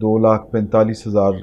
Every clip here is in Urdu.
2,45,000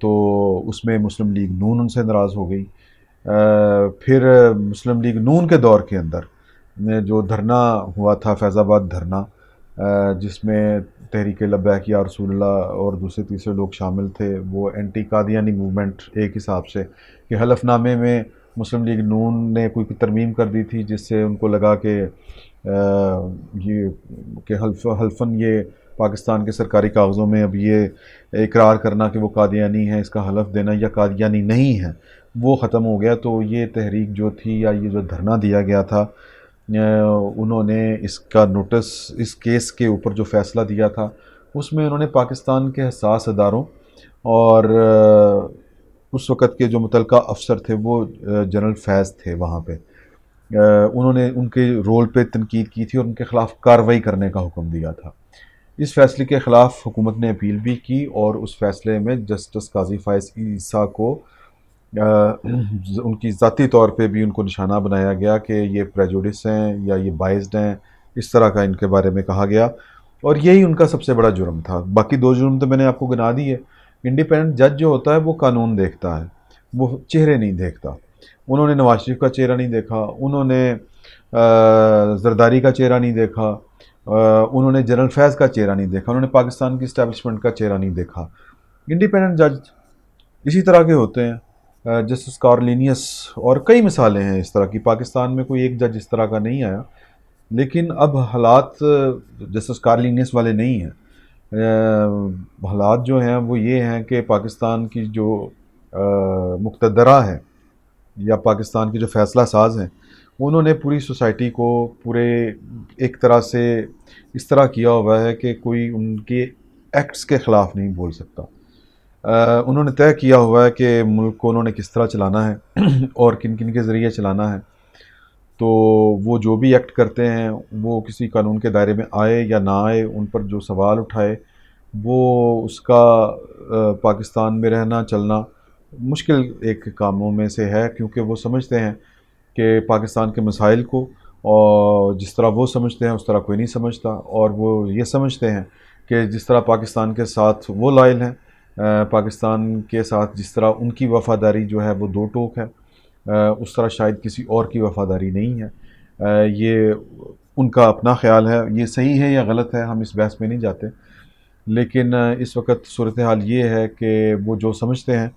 تو اس میں مسلم لیگ نون ان سے ناراض ہو گئی۔ پھر مسلم لیگ نون کے دور کے اندر جو دھرنا ہوا تھا، فیض آباد دھرنا، جس میں تحریک لبیک یا رسول اللہ اور دوسرے تیسرے لوگ شامل تھے، وہ اینٹی قادیانی موومنٹ ایک حساب سے، کہ حلف نامے میں مسلم لیگ نون نے کوئی ترمیم کر دی تھی جس سے ان کو لگا کہ یہ کہ حلفاً یہ پاکستان کے سرکاری کاغذوں میں اب یہ اقرار کرنا کہ وہ قادیانی ہے، اس کا حلف دینا یا قادیانی نہیں ہے، وہ ختم ہو گیا۔ تو یہ تحریک جو تھی یا یہ جو دھرنا دیا گیا تھا، انہوں نے اس کا نوٹس، اس کیس کے اوپر جو فیصلہ دیا تھا، اس میں انہوں نے پاکستان کے حساس اداروں اور اس وقت کے جو متعلقہ افسر تھے، وہ جنرل فیض تھے وہاں پہ، انہوں نے ان کے رول پہ تنقید کی تھی اور ان کے خلاف کارروائی کرنے کا حکم دیا تھا۔ اس فیصلے کے خلاف حکومت نے اپیل بھی کی اور اس فیصلے میں جسٹس قاضی فائز عیسیٰ کو ان کی ذاتی طور پہ بھی ان کو نشانہ بنایا گیا کہ یہ پریجوڈس ہیں یا یہ بائزڈ ہیں، اس طرح کا ان کے بارے میں کہا گیا، اور یہی ان کا سب سے بڑا جرم تھا۔ باقی دو جرم تو میں نے آپ کو گنا دیے۔ انڈیپینڈنٹ جج جو ہوتا ہے وہ قانون دیکھتا ہے، وہ چہرے نہیں دیکھتا۔ انہوں نے نواز شریف کا چہرہ نہیں دیکھا، انہوں نے زرداری کا چہرہ نہیں دیکھا، انہوں نے جنرل فیض کا چہرہ نہیں دیکھا، انہوں نے پاکستان کی اسٹیبلشمنٹ کا چہرہ نہیں دیکھا۔ انڈیپینڈنٹ جج اسی طرح کے ہوتے ہیں، جسٹس کارلینیس، اور کئی مثالیں ہیں اس طرح کی۔ پاکستان میں کوئی ایک جج اس طرح کا نہیں آیا، لیکن اب حالات جسٹس کارلینیس والے نہیں ہیں۔ حالات جو ہیں وہ یہ ہیں کہ پاکستان کی جو مقتدرہ ہے یا پاکستان کی جو فیصلہ ساز ہیں، انہوں نے پوری سوسائٹی کو پورے ایک طرح سے اس طرح کیا ہوا ہے کہ کوئی ان کے ایکٹس کے خلاف نہیں بول سکتا۔ انہوں نے طے کیا ہوا ہے کہ ملک کو انہوں نے کس طرح چلانا ہے اور کن کن کے ذریعے چلانا ہے۔ تو وہ جو بھی ایکٹ کرتے ہیں، وہ کسی قانون کے دائرے میں آئے یا نہ آئے، ان پر جو سوال اٹھائے، وہ اس کا پاکستان میں رہنا چلنا مشکل ایک کاموں میں سے ہے، کیونکہ وہ سمجھتے ہیں کہ پاکستان کے مسائل کو اور جس طرح وہ سمجھتے ہیں اس طرح کوئی نہیں سمجھتا، اور وہ یہ سمجھتے ہیں کہ جس طرح پاکستان کے ساتھ وہ لائل ہیں، پاکستان کے ساتھ جس طرح ان کی وفاداری جو ہے وہ دو ٹوک ہے، اس طرح شاید کسی اور کی وفاداری نہیں ہے۔ یہ ان کا اپنا خیال ہے، یہ صحیح ہے یا غلط ہے ہم اس بحث میں نہیں جاتے، لیکن اس وقت صورتحال یہ ہے کہ وہ جو سمجھتے ہیں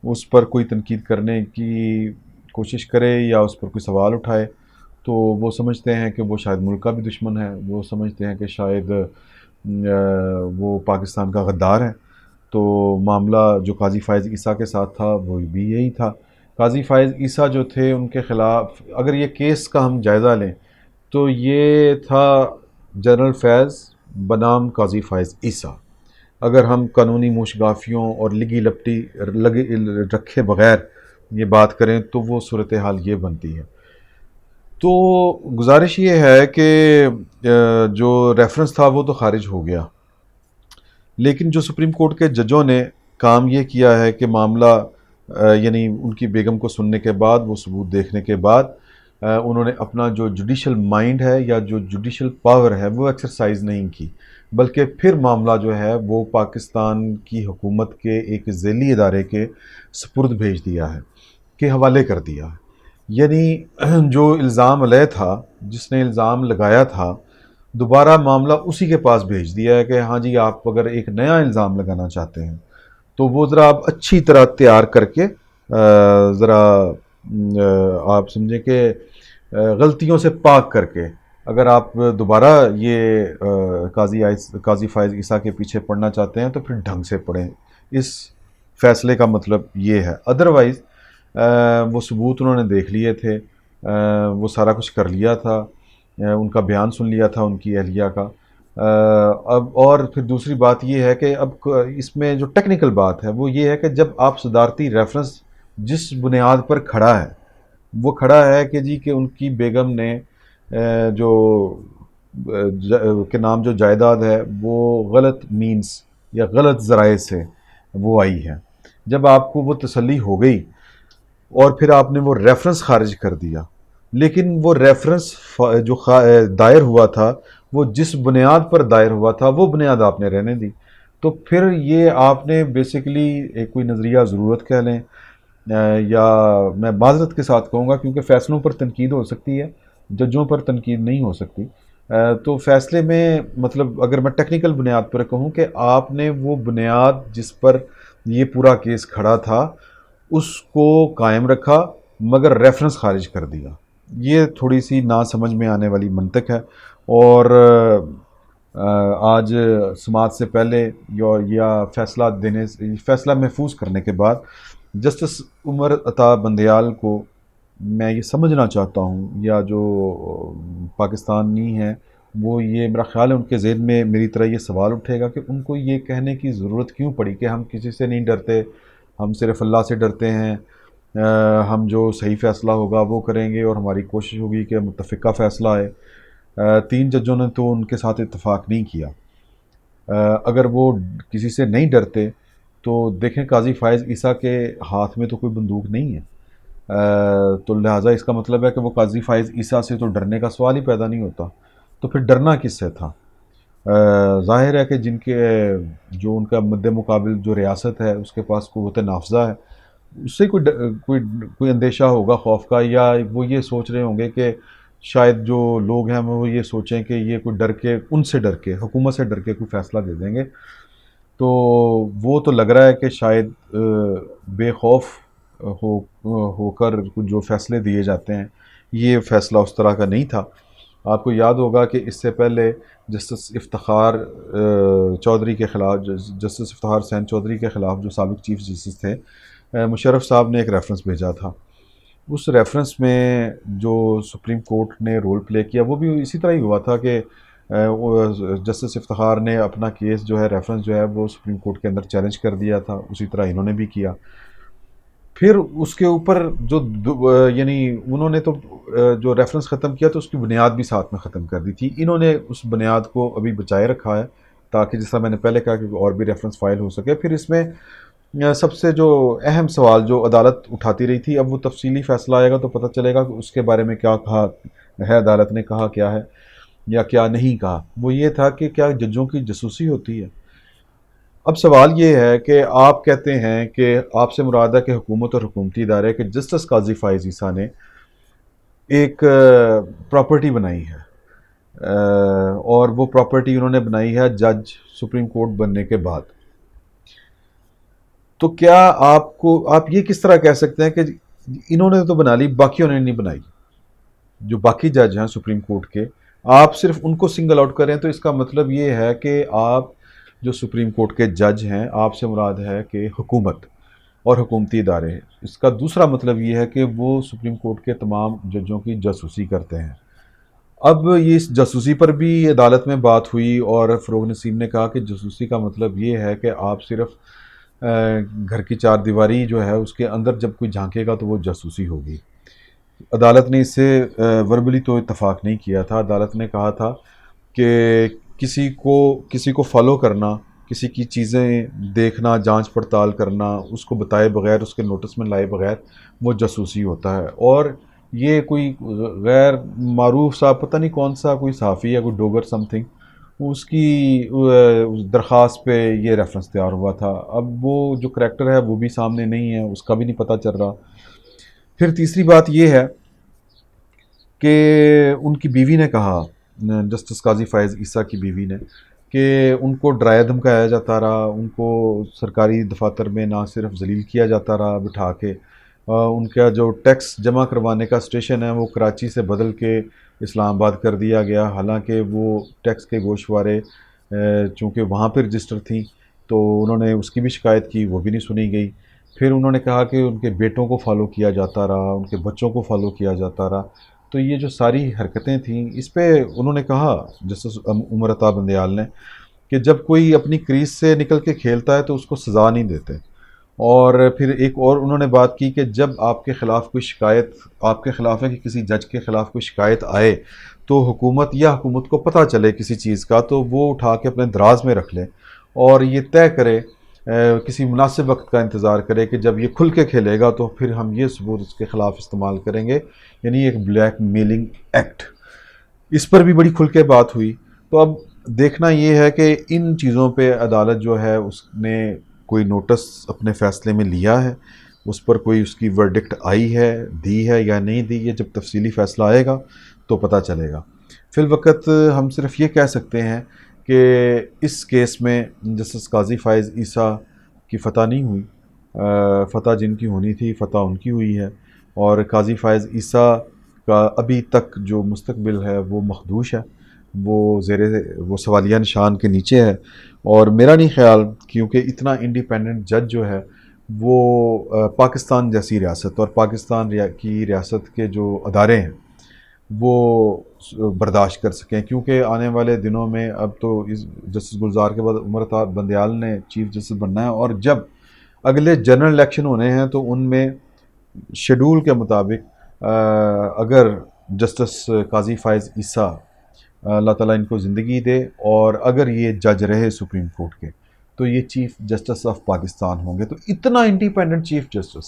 اس پر کوئی تنقید کرنے کی کوشش کرے یا اس پر کوئی سوال اٹھائے تو وہ سمجھتے ہیں کہ وہ شاید ملک کا بھی دشمن ہے، وہ سمجھتے ہیں کہ شاید وہ پاکستان کا غدار ہے۔ تو معاملہ جو قاضی فائز عیسیٰ کے ساتھ تھا وہ بھی یہی تھا۔ قاضی فائز عیسیٰ جو تھے، ان کے خلاف اگر یہ کیس کا ہم جائزہ لیں تو یہ تھا جنرل فیض بنام قاضی فائز عیسیٰ۔ اگر ہم قانونی موشگافیوں اور لگی لپٹی رکھے بغیر یہ بات کریں تو وہ صورتحال یہ بنتی ہے۔ تو گزارش یہ ہے کہ جو ریفرنس تھا وہ تو خارج ہو گیا، لیکن جو سپریم کورٹ کے ججوں نے کام یہ کیا ہے کہ معاملہ یعنی ان کی بیگم کو سننے کے بعد، وہ ثبوت دیکھنے کے بعد، انہوں نے اپنا جو جوڈیشل مائنڈ ہے یا جو جوڈیشل پاور ہے وہ ایکسرسائز نہیں کی، بلکہ پھر معاملہ جو ہے وہ پاکستان کی حکومت کے ایک ذیلی ادارے کے سپرد بھیج دیا ہے، کے حوالے کر دیا ہے۔ یعنی جو الزام علیہ تھا، جس نے الزام لگایا تھا، دوبارہ معاملہ اسی کے پاس بھیج دیا ہے کہ ہاں جی، آپ اگر ایک نیا الزام لگانا چاہتے ہیں تو وہ ذرا آپ اچھی طرح تیار کر کے ذرا آپ سمجھیں کہ غلطیوں سے پاک کر کے اگر آپ دوبارہ یہ قاضی فائز عیسیٰ کے پیچھے پڑنا چاہتے ہیں تو پھر ڈھنگ سے پڑھیں۔ اس فیصلے کا مطلب یہ ہے۔ ادروائز وہ ثبوت انہوں نے دیکھ لیے تھے، وہ سارا کچھ کر لیا تھا، ان کا بیان سن لیا تھا ان کی اہلیہ کا۔ اب اور پھر دوسری بات یہ ہے کہ اب اس میں جو ٹیکنیکل بات ہے وہ یہ ہے کہ جب آپ صدارتی ریفرنس جس بنیاد پر کھڑا ہے، وہ کھڑا ہے کہ جی کہ ان کی بیگم نے جو کے نام جو جائیداد ہے وہ غلط مینز یا غلط ذرائع سے وہ آئی ہے، جب آپ کو وہ تسلی ہو گئی اور پھر آپ نے وہ ریفرنس خارج کر دیا، لیکن وہ ریفرنس جو دائر ہوا تھا وہ جس بنیاد پر دائر ہوا تھا وہ بنیاد آپ نے رہنے دی۔ تو پھر یہ آپ نے بیسیکلی ایک کوئی نظریہ ضرورت کہہ لیں، یا میں معذرت کے ساتھ کہوں گا کیونکہ فیصلوں پر تنقید ہو سکتی ہے، ججوں پر تنقید نہیں ہو سکتی، تو فیصلے میں مطلب اگر میں ٹیکنیکل بنیاد پر کہوں کہ آپ نے وہ بنیاد جس پر یہ پورا کیس کھڑا تھا اس کو قائم رکھا مگر ریفرنس خارج کر دیا، یہ تھوڑی سی نا سمجھ میں آنے والی منطق ہے۔ اور آج سماعت سے پہلے یا فیصلہ دینے فیصلہ محفوظ کرنے کے بعد جسٹس عمر عطا بندیال کو میں یہ سمجھنا چاہتا ہوں، یا جو پاکستانی ہیں وہ یہ میرا خیال ہے ان کے ذہن میں میری طرح یہ سوال اٹھے گا کہ ان کو یہ کہنے کی ضرورت کیوں پڑی کہ ہم کسی سے نہیں ڈرتے، ہم صرف اللہ سے ڈرتے ہیں، ہم جو صحیح فیصلہ ہوگا وہ کریں گے اور ہماری کوشش ہوگی کہ متفقہ فیصلہ آئے۔ 3 ججوں نے تو ان کے ساتھ اتفاق نہیں کیا۔ اگر وہ کسی سے نہیں ڈرتے تو دیکھیں قاضی فائز عیسیٰ کے ہاتھ میں تو کوئی بندوق نہیں ہے، تو لہٰذا اس کا مطلب ہے کہ وہ قاضی فائز عیسیٰ سے تو ڈرنے کا سوال ہی پیدا نہیں ہوتا، تو پھر ڈرنا کس سے تھا؟ ظاہر ہے کہ جو ان کا مد مقابل جو ریاست ہے اس کے پاس قوت نافذہ ہے، اس سے کوئی اندیشہ ہوگا خوف کا، یا وہ یہ سوچ رہے ہوں گے کہ شاید جو لوگ ہیں وہ یہ سوچیں کہ یہ کوئی ان سے ڈر کے حکومت سے ڈر کے کوئی فیصلہ دے دیں گے، تو وہ تو لگ رہا ہے کہ شاید بے خوف ہو کر جو فیصلے دیے جاتے ہیں یہ فیصلہ اس طرح کا نہیں تھا۔ آپ کو یاد ہوگا کہ اس سے پہلے جسٹس افتخار چودھری کے خلاف جسٹس افتخار حسین چودھری کے خلاف جو سابق چیف جسٹس تھے، مشرف صاحب نے ایک ریفرنس بھیجا تھا، اس ریفرنس میں جو سپریم کورٹ نے رول پلے کیا وہ بھی اسی طرح ہی ہوا تھا کہ جسٹس افتخار نے اپنا کیس جو ہے ریفرنس جو ہے وہ سپریم کورٹ کے اندر چیلنج کر دیا تھا، اسی طرح انہوں نے بھی کیا۔ پھر اس کے اوپر یعنی انہوں نے تو جو ریفرنس ختم کیا تو اس کی بنیاد بھی ساتھ میں ختم کر دی تھی، انہوں نے اس بنیاد کو ابھی بچائے رکھا ہے تاکہ جس طرح میں نے پہلے کہا کہ اور بھی ریفرنس فائل ہو سکے۔ پھر اس میں سب سے جو اہم سوال جو عدالت اٹھاتی رہی تھی، اب وہ تفصیلی فیصلہ آئے گا تو پتہ چلے گا کہ اس کے بارے میں کیا کہا ہے، عدالت نے کہا کیا ہے یا کیا نہیں کہا، وہ یہ تھا کہ کیا ججوں کی جاسوسی ہوتی ہے۔ اب سوال یہ ہے کہ آپ کہتے ہیں کہ آپ سے مراد ہے کہ حکومت اور حکومتی ادارے کہ جسٹس قاضی فائز عیسیٰ نے ایک پراپرٹی بنائی ہے، اور وہ پراپرٹی انہوں نے بنائی ہے جج سپریم کورٹ بننے کے بعد، تو کیا آپ یہ کس طرح کہہ سکتے ہیں کہ انہوں نے تو بنا لی باقیوں نے نہیں بنائی؟ جو باقی جج ہیں سپریم کورٹ کے، آپ صرف ان کو سنگل آؤٹ کریں تو اس کا مطلب یہ ہے کہ آپ جو سپریم کورٹ کے جج ہیں آپ سے مراد ہے کہ حکومت اور حکومتی ادارے، اس کا دوسرا مطلب یہ ہے کہ وہ سپریم کورٹ کے تمام ججوں کی جاسوسی کرتے ہیں۔ اب یہ اس جاسوسی پر بھی عدالت میں بات ہوئی اور فروغ نسیم نے کہا کہ جاسوسی کا مطلب یہ ہے کہ آپ صرف گھر کی چار دیواری جو ہے اس کے اندر جب کوئی جھانکے گا تو وہ جاسوسی ہوگی۔ عدالت نے اس سے وربلی تو اتفاق نہیں کیا تھا، عدالت نے کہا تھا کہ کسی کو فالو کرنا، کسی کی چیزیں دیکھنا، جانچ پڑتال کرنا، اس کو بتائے بغیر، اس کے نوٹس میں لائے بغیر، وہ جاسوسی ہوتا ہے۔ اور یہ کوئی غیر معروف سا پتہ نہیں کون سا کوئی صحافی ہے، کوئی ڈوگر سم تھنگ، اس کی درخواست پہ یہ ریفرنس تیار ہوا تھا۔ اب وہ جو کریکٹر ہے وہ بھی سامنے نہیں ہے، اس کا بھی نہیں پتہ چل رہا۔ پھر تیسری بات یہ ہے کہ ان کی بیوی نے کہا، جسٹس قاضی فائز عیسیٰ کی بیوی نے، کہ ان کو ڈرایا دھمکایا جاتا رہا، ان کو سرکاری دفاتر میں نہ صرف ذلیل کیا جاتا رہا بٹھا کے، ان کا جو ٹیکس جمع کروانے کا اسٹیشن ہے وہ کراچی سے بدل کے اسلام آباد کر دیا گیا، حالانکہ وہ ٹیکس کے گوشوارے چونکہ وہاں پہ رجسٹر تھیں تو انہوں نے اس کی بھی شکایت کی، وہ بھی نہیں سنی گئی۔ پھر انہوں نے کہا کہ ان کے بیٹوں کو فالو کیا جاتا رہا، ان کے بچوں کو فالو کیا جاتا رہا، تو یہ جو ساری حرکتیں تھیں اس پہ انہوں نے کہا جسٹس عمر عطا بندیال نے کہ جب کوئی اپنی کریز سے نکل کے کھیلتا ہے تو اس کو سزا نہیں دیتے۔ اور پھر ایک اور انہوں نے بات کی کہ جب آپ کے خلاف کوئی شکایت، آپ کے خلاف ہے کہ کسی جج کے خلاف کوئی شکایت آئے تو حکومت کو پتہ چلے کسی چیز کا تو وہ اٹھا کے اپنے دراز میں رکھ لے اور یہ طے کرے، کسی مناسب وقت کا انتظار کرے کہ جب یہ کھل کے کھیلے گا تو پھر ہم یہ ثبوت اس کے خلاف استعمال کریں گے، یعنی ایک بلیک میلنگ ایکٹ۔ اس پر بھی بڑی کھل کے بات ہوئی۔ تو اب دیکھنا یہ ہے کہ ان چیزوں پہ عدالت جو ہے اس نے کوئی نوٹس اپنے فیصلے میں لیا ہے، اس پر کوئی اس کی ورڈکٹ آئی ہے، دی ہے یا نہیں دی ہے۔ جب تفصیلی فیصلہ آئے گا تو پتہ چلے گا۔ فی الوقت ہم صرف یہ کہہ سکتے ہیں کہ اس کیس میں جسٹس قاضی فائز عیسیٰ کی فتح نہیں ہوئی، فتح جن کی ہونی تھی فتح ان کی ہوئی ہے، اور قاضی فائز عیسیٰ کا ابھی تک جو مستقبل ہے وہ مخدوش ہے، وہ سوالیہ نشان کے نیچے ہے۔ اور میرا نہیں خیال، کیونکہ اتنا انڈیپینڈنٹ جج جو ہے وہ پاکستان جیسی ریاست اور پاکستان کی ریاست کے جو ادارے ہیں وہ برداشت کر سکیں، کیونکہ آنے والے دنوں میں اب تو اس جسٹس گلزار کے بعد عمر تا بندیال نے چیف جسٹس بننا ہے، اور جب اگلے جنرل الیکشن ہونے ہیں تو ان میں شیڈول کے مطابق اگر جسٹس قاضی فائز عیسیٰ، اللہ تعالیٰ ان کو زندگی دے، اور اگر یہ جج رہے سپریم کورٹ کے، تو یہ چیف جسٹس آف پاکستان ہوں گے۔ تو اتنا انڈیپینڈنٹ چیف جسٹس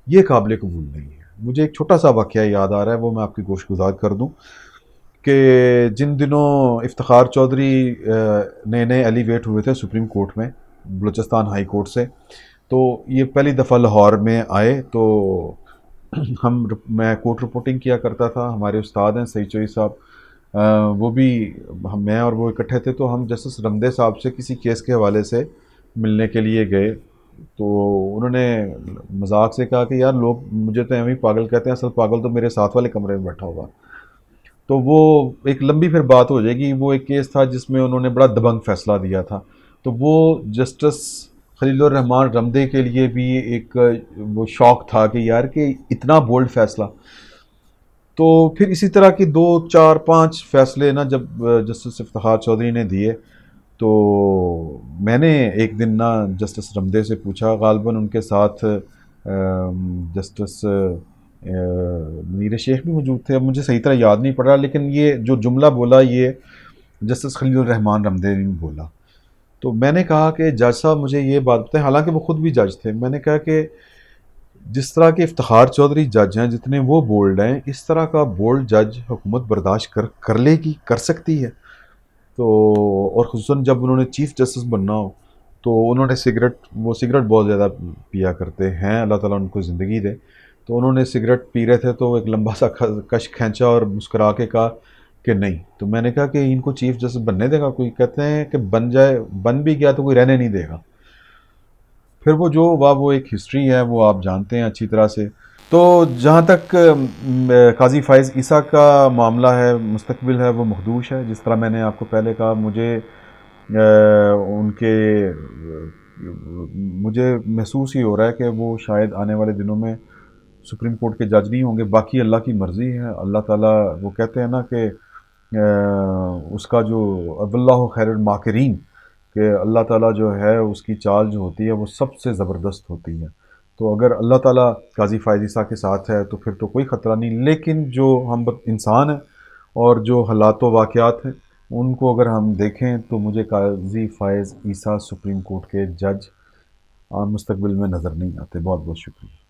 یہ قابل قبول نہیں ہے۔ مجھے ایک چھوٹا سا واقعہ یاد آ رہا ہے، وہ میں آپ کی گوش گزار کر دوں کہ جن دنوں افتخار چودھری نئے نئے ایلیویٹ ہوئے تھے سپریم کورٹ میں بلوچستان ہائی کورٹ سے، تو یہ پہلی دفعہ لاہور میں آئے، تو میں کورٹ رپورٹنگ کیا کرتا تھا، ہمارے استاد ہیں سعید چوئی صاحب، وہ بھی میں اور وہ اکٹھے تھے، تو ہم جسٹس رمدے صاحب سے کسی کیس کے حوالے سے ملنے کے لیے گئے، تو انہوں نے مذاق سے کہا کہ یار لوگ مجھے تو ایویں پاگل کہتے ہیں، اصل پاگل تو میرے ساتھ والے کمرے میں بیٹھا ہوا۔ تو وہ ایک لمبی پھر بات ہو جائے گی، وہ ایک کیس تھا جس میں انہوں نے بڑا دبنگ فیصلہ دیا تھا، تو وہ جسٹس خلیل الرحمان رمدے کے لیے بھی ایک وہ شوق تھا کہ یار کہ اتنا بولڈ فیصلہ۔ تو پھر اسی طرح کی 2 4 5 فیصلے نا جب جسٹس افتخار چودھری نے دیے، تو میں نے ایک دن نا جسٹس رمدے سے پوچھا، غالباً ان کے ساتھ جسٹس منیر شیخ بھی موجود تھے، اب مجھے صحیح طرح یاد نہیں پڑ رہا، لیکن یہ جو جملہ بولا یہ جسٹس خلیل الرحمان رمدے نے بولا۔ تو میں نے کہا کہ جج صاحب مجھے یہ بات بتائیں، حالانکہ وہ خود بھی جج تھے، میں نے کہا کہ جس طرح کے افتخار چودھری جج ہیں جتنے وہ بولڈ ہیں، اس طرح کا بولڈ جج حکومت برداشت کر لے گی، کر سکتی ہے؟ تو اور خصوصاً جب انہوں نے چیف جسٹس بننا ہو، تو انہوں نے وہ سگریٹ بہت زیادہ پیا کرتے ہیں، اللہ تعالیٰ ان کو زندگی دے، تو انہوں نے سگریٹ پی رہے تھے تو ایک لمبا سا کش کھینچا اور مسکرا کے کہا کہ نہیں۔ تو میں نے کہا کہ ان کو چیف جسٹس بننے دے گا کوئی؟ کہتے ہیں کہ بن بھی گیا تو کوئی رہنے نہیں دے گا۔ پھر وہ جو وہ ایک ہسٹری ہے وہ آپ جانتے ہیں اچھی طرح سے۔ تو جہاں تک قاضی فائز عیسیٰ کا معاملہ ہے، مستقبل ہے وہ مخدوش ہے، جس طرح میں نے آپ کو پہلے کہا، مجھے محسوس ہی ہو رہا ہے کہ وہ شاید آنے والے دنوں میں سپریم کورٹ کے جج نہیں ہوں گے۔ باقی اللہ کی مرضی ہے، اللہ تعالیٰ، وہ کہتے ہیں نا کہ اس کا جو واللہ خیر الماکرین، کہ اللہ تعالیٰ جو ہے اس کی چال جو ہوتی ہے وہ سب سے زبردست ہوتی ہے۔ تو اگر اللہ تعالیٰ قاضی فائز عیسیٰ کے ساتھ ہے تو پھر تو کوئی خطرہ نہیں، لیکن جو ہم انسان ہیں اور جو حالات و واقعات ہیں ان کو اگر ہم دیکھیں تو مجھے قاضی فائز عیسیٰ سپریم کورٹ کے جج مستقبل میں نظر نہیں آتے۔ بہت بہت شکریہ۔